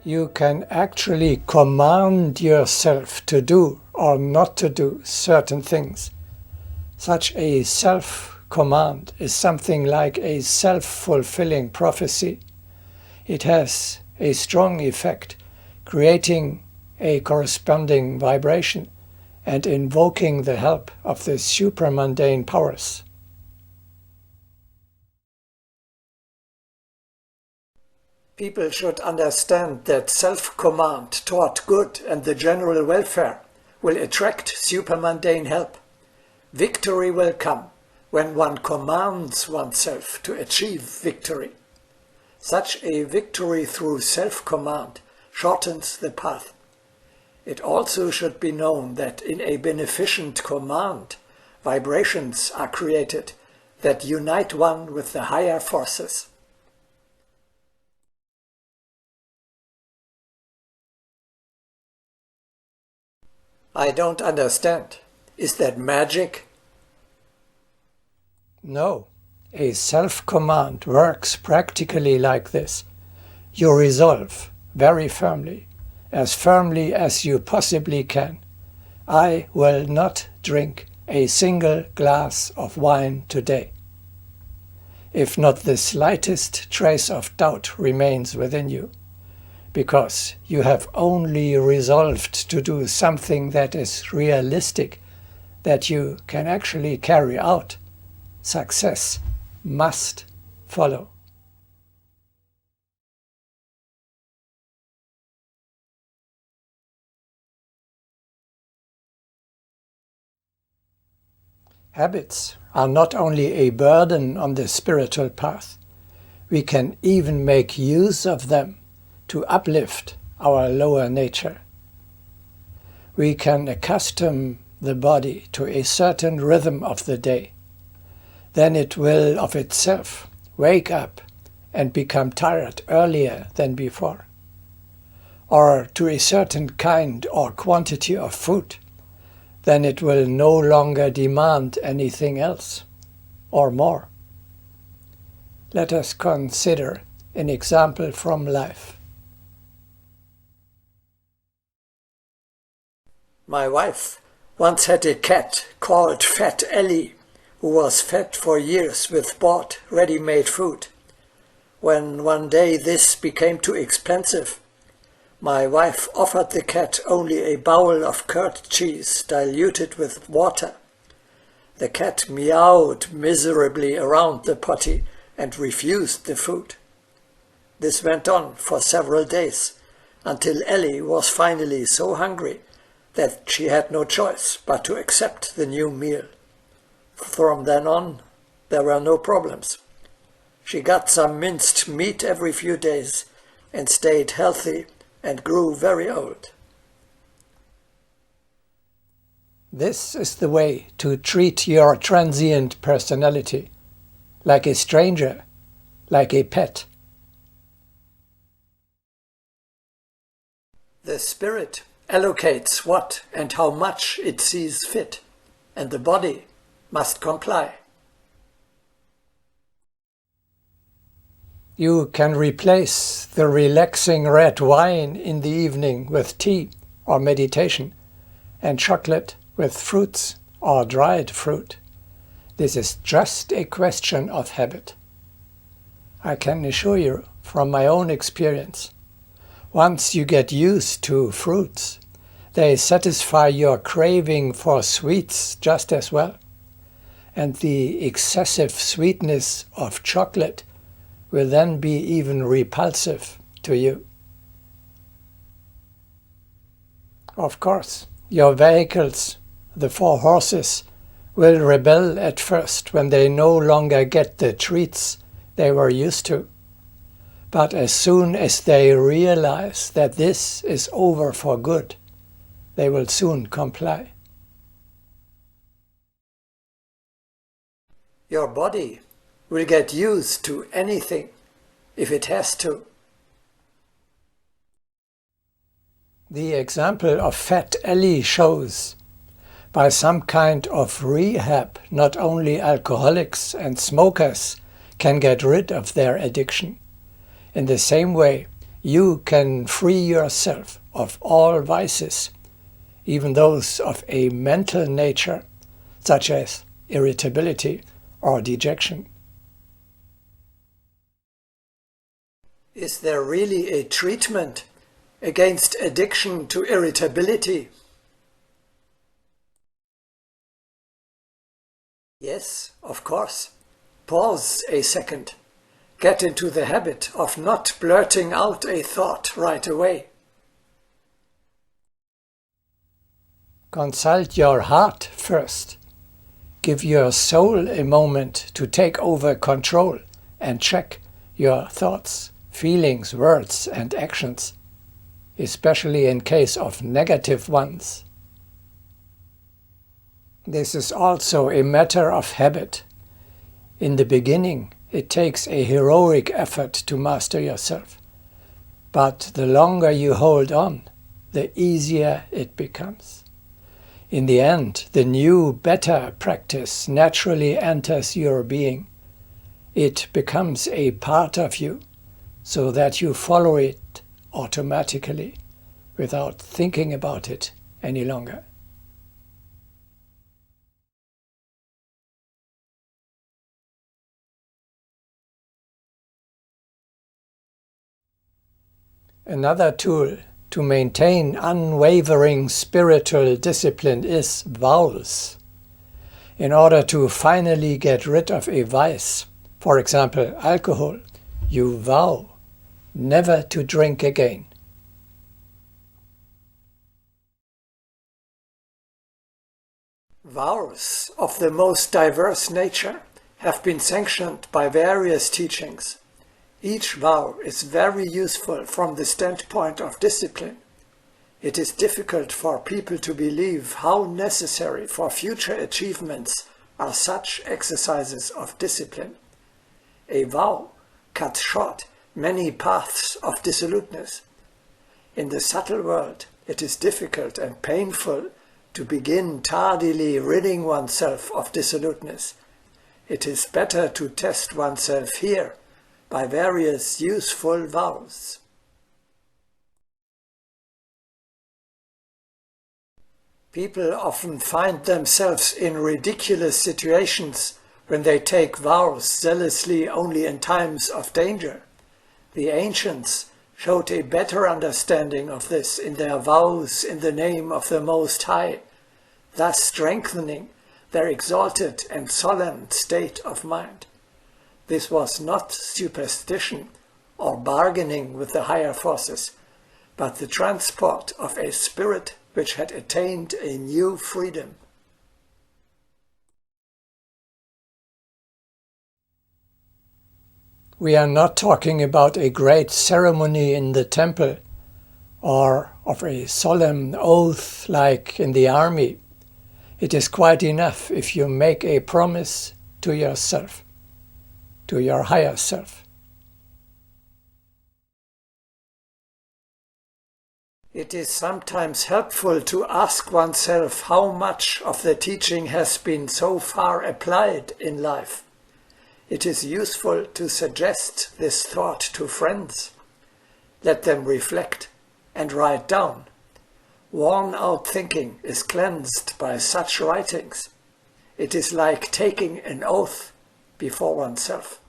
You can actually command yourself to do or not to do certain things. Such a self-command is something like a self-fulfilling prophecy. It has a strong effect, creating a corresponding vibration and invoking the help of the supramundane powers. People should understand that self-command toward good and the general welfare will attract supermundane help. Victory will come when one commands oneself to achieve victory. Such a victory through self-command shortens the path. It also should be known that in a beneficent command, vibrations are created that unite one with the higher forces. I don't understand. Is that magic? No. A self-command works practically like this. You resolve very firmly as you possibly can. I will not drink a single glass of wine today. If not the slightest trace of doubt remains within you, because you have only resolved to do something that is realistic, that you can actually carry out, success must follow. Habits are not only a burden on the spiritual path, we can even make use of them to uplift our lower nature. We can accustom the body to a certain rhythm of the day. Then it will of itself wake up and become tired earlier than before. Or to a certain kind or quantity of food. Then it will no longer demand anything else or more. Let us consider an example from life. My wife once had a cat called Fat Ellie, who was fed for years with bought ready-made food. When one day this became too expensive, my wife offered the cat only a bowl of curd cheese diluted with water. The cat meowed miserably around the potty and refused the food. This went on for several days, until Ellie was finally so hungry that she had no choice but to accept the new meal. From then on, there were no problems. She got some minced meat every few days and stayed healthy and grew very old. This is the way to treat your transient personality, like a stranger, like a pet. The spirit allocates what and how much it sees fit, and the body must comply. You can replace the relaxing red wine in the evening with tea or meditation, and chocolate with fruits or dried fruit. This is just a question of habit. I can assure you from my own experience, once you get used to fruits, they satisfy your craving for sweets just as well. And the excessive sweetness of chocolate will then be even repulsive to you. Of course, your vehicles, the 4 horses, will rebel at first when they no longer get the treats they were used to. But as soon as they realize that this is over for good, they will soon comply. Your body will get used to anything if it has to. The example of Fat Ellie shows by some kind of rehab, not only alcoholics and smokers can get rid of their addiction. In the same way, you can free yourself of all vices, even those of a mental nature, such as irritability or dejection. Is there really a treatment against addiction to irritability? Yes, of course. Pause a second. Get into the habit of not blurting out a thought right away. Consult your heart first. Give your soul a moment to take over control and check your thoughts, feelings, words, and actions, especially in case of negative ones. This is also a matter of habit. In the beginning, it takes a heroic effort to master yourself. But the longer you hold on, the easier it becomes. In the end, the new, better practice naturally enters your being. It becomes a part of you, so that you follow it automatically, without thinking about it any longer. Another tool to maintain unwavering spiritual discipline is vows. In order to finally get rid of a vice, for example alcohol, you vow never to drink again. Vows of the most diverse nature have been sanctioned by various teachings. Each vow is very useful from the standpoint of discipline. It is difficult for people to believe how necessary for future achievements are such exercises of discipline. A vow cuts short many paths of dissoluteness. In the subtle world, it is difficult and painful to begin tardily ridding oneself of dissoluteness. It is better to test oneself here by various useful vows. People often find themselves in ridiculous situations when they take vows zealously only in times of danger. The ancients showed a better understanding of this in their vows in the name of the Most High, thus strengthening their exalted and solemn state of mind. This was not superstition or bargaining with the higher forces, but the transport of a spirit which had attained a new freedom. We are not talking about a great ceremony in the temple or of a solemn oath like in the army. It is quite enough if you make a promise to yourself, to your higher self. It is sometimes helpful to ask oneself how much of the teaching has been so far applied in life. It is useful to suggest this thought to friends. Let them reflect and write down. Worn-out thinking is cleansed by such writings. It is like taking an oath before oneself.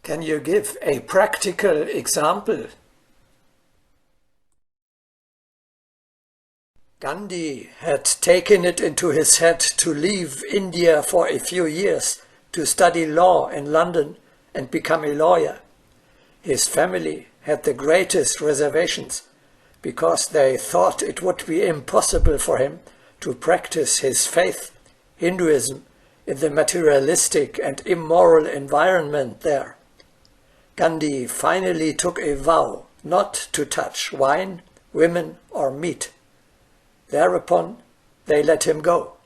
Can you give a practical example? Gandhi had taken it into his head to leave India for a few years to study law in London and become a lawyer. His family had the greatest reservations because they thought it would be impossible for him to practice his faith, Hinduism, in the materialistic and immoral environment there. Gandhi finally took a vow not to touch wine, women, or meat. Thereupon, they let him go.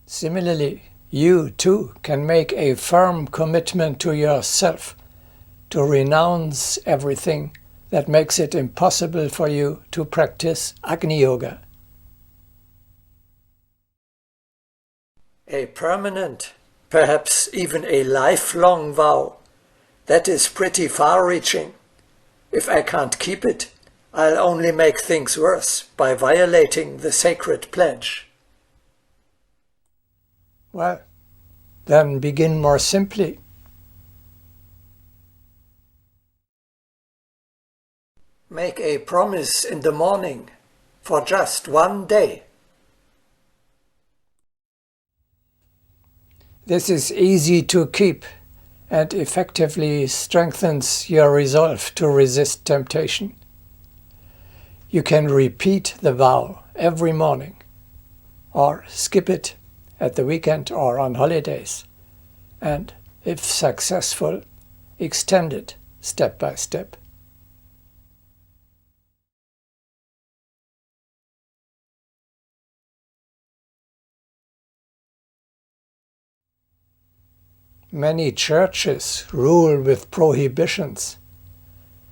Similarly, you too can make a firm commitment to yourself to renounce everything that makes it impossible for you to practice Agni Yoga. A permanent, perhaps even a lifelong vow. That is pretty far-reaching. If I can't keep it, I'll only make things worse by violating the sacred pledge. Well, then begin more simply. Make a promise in the morning for just one day. This is easy to keep and effectively strengthens your resolve to resist temptation. You can repeat the vow every morning, or skip it at the weekend or on holidays, and, if successful, extend it step by step. Many churches rule with prohibitions.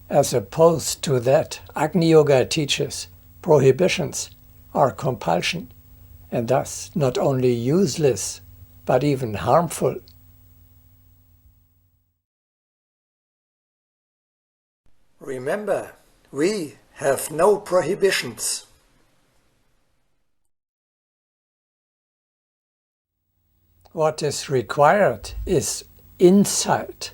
As opposed to that, Agni Yoga teaches prohibitions are compulsion, and thus not only useless, but even harmful. Remember, we have no prohibitions. What is required is insight.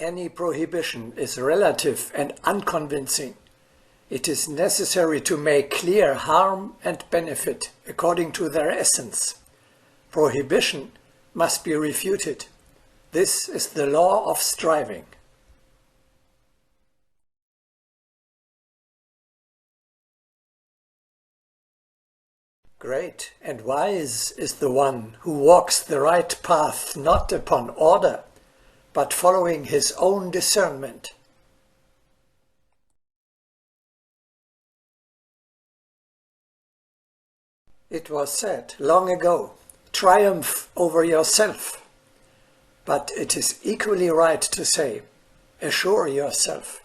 Any prohibition is relative and unconvincing. It is necessary to make clear harm and benefit according to their essence. Prohibition must be refuted. This is the law of striving. Great and wise is the one who walks the right path not upon order, but following his own discernment. It was said long ago, triumph over yourself. But it is equally right to say, assure yourself.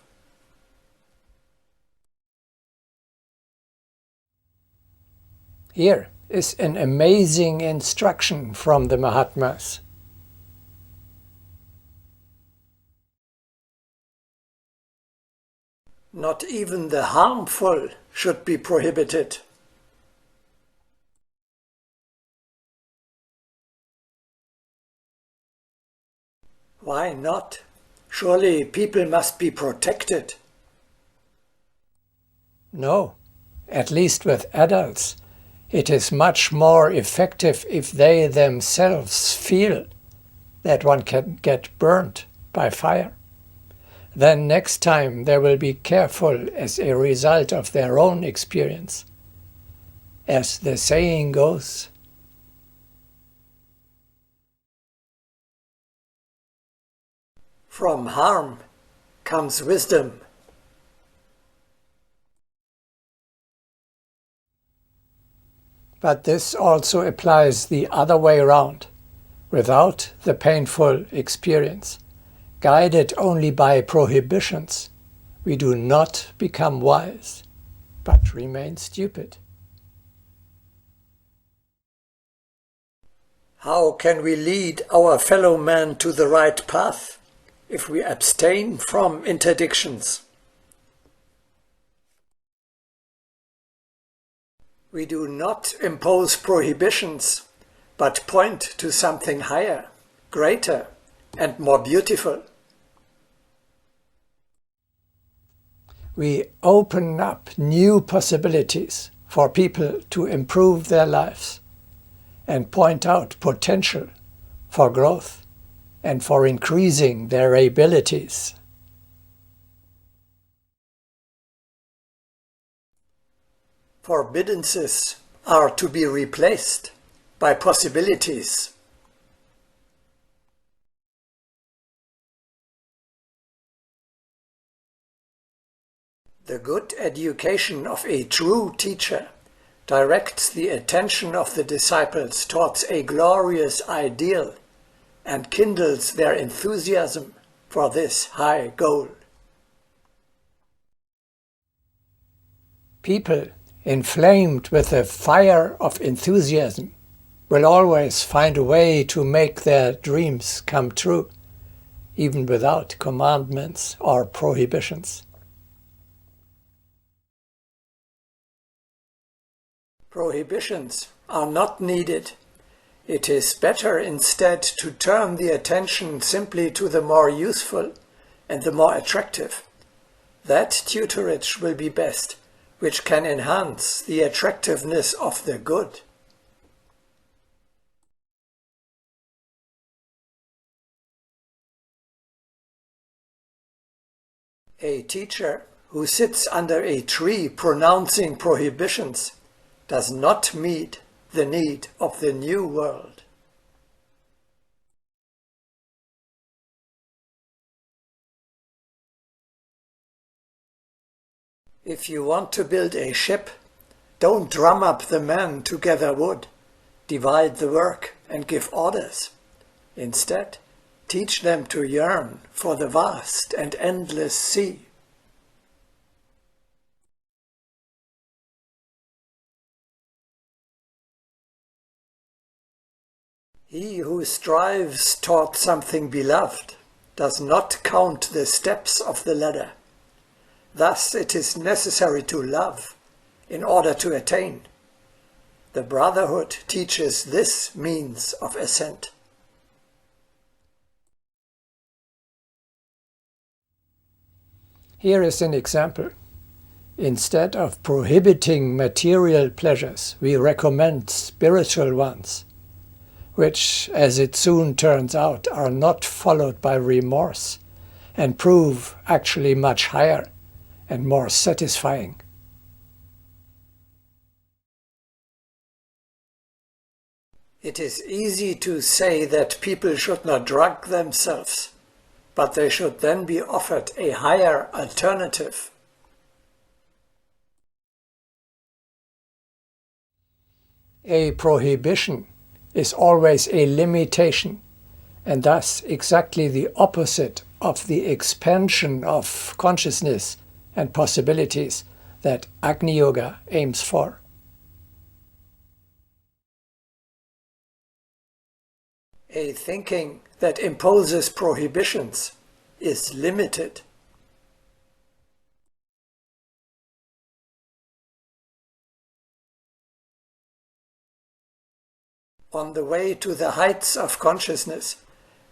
Here is an amazing instruction from the Mahatmas. Not even the harmful should be prohibited. Why not? Surely people must be protected. No, at least with adults. It is much more effective if they themselves feel that one can get burnt by fire. Then next time they will be careful as a result of their own experience. As the saying goes, from harm comes wisdom. But this also applies the other way around, without the painful experience. Guided only by prohibitions, we do not become wise, but remain stupid. How can we lead our fellow man to the right path if we abstain from interdictions? We do not impose prohibitions, but point to something higher, greater, and more beautiful. We open up new possibilities for people to improve their lives and point out potential for growth and for increasing their abilities. Forbiddances are to be replaced by possibilities. The good education of a true teacher directs the attention of the disciples towards a glorious ideal and kindles their enthusiasm for this high goal. People inflamed with the fire of enthusiasm, will always find a way to make their dreams come true, even without commandments or prohibitions. Prohibitions are not needed. It is better instead to turn the attention simply to the more useful and the more attractive. That tutorage will be best, which can enhance the attractiveness of the good. A teacher who sits under a tree pronouncing prohibitions does not meet the need of the new world. If you want to build a ship, don't drum up the men to gather wood, divide the work and give orders. Instead, teach them to yearn for the vast and endless sea. He who strives toward something beloved does not count the steps of the ladder. Thus it is necessary to love in order to attain. The Brotherhood teaches this means of ascent. Here is an example. Instead of prohibiting material pleasures, we recommend spiritual ones, which, as it soon turns out, are not followed by remorse and prove actually much higher and more satisfying. It is easy to say that people should not drug themselves, but they should then be offered a higher alternative. A prohibition is always a limitation, and thus exactly the opposite of the expansion of consciousness and possibilities that Agni Yoga aims for. A thinking that imposes prohibitions is limited. On the way to the heights of consciousness,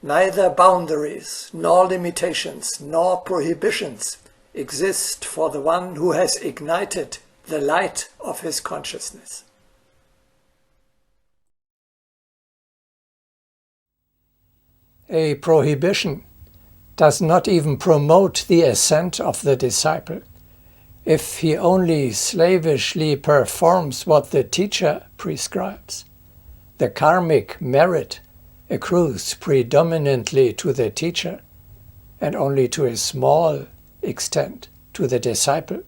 neither boundaries, nor limitations, nor prohibitions exist for the one who has ignited the light of his consciousness. A prohibition does not even promote the ascent of the disciple. If he only slavishly performs what the teacher prescribes, the karmic merit accrues predominantly to the teacher and only to a small extent to the disciple.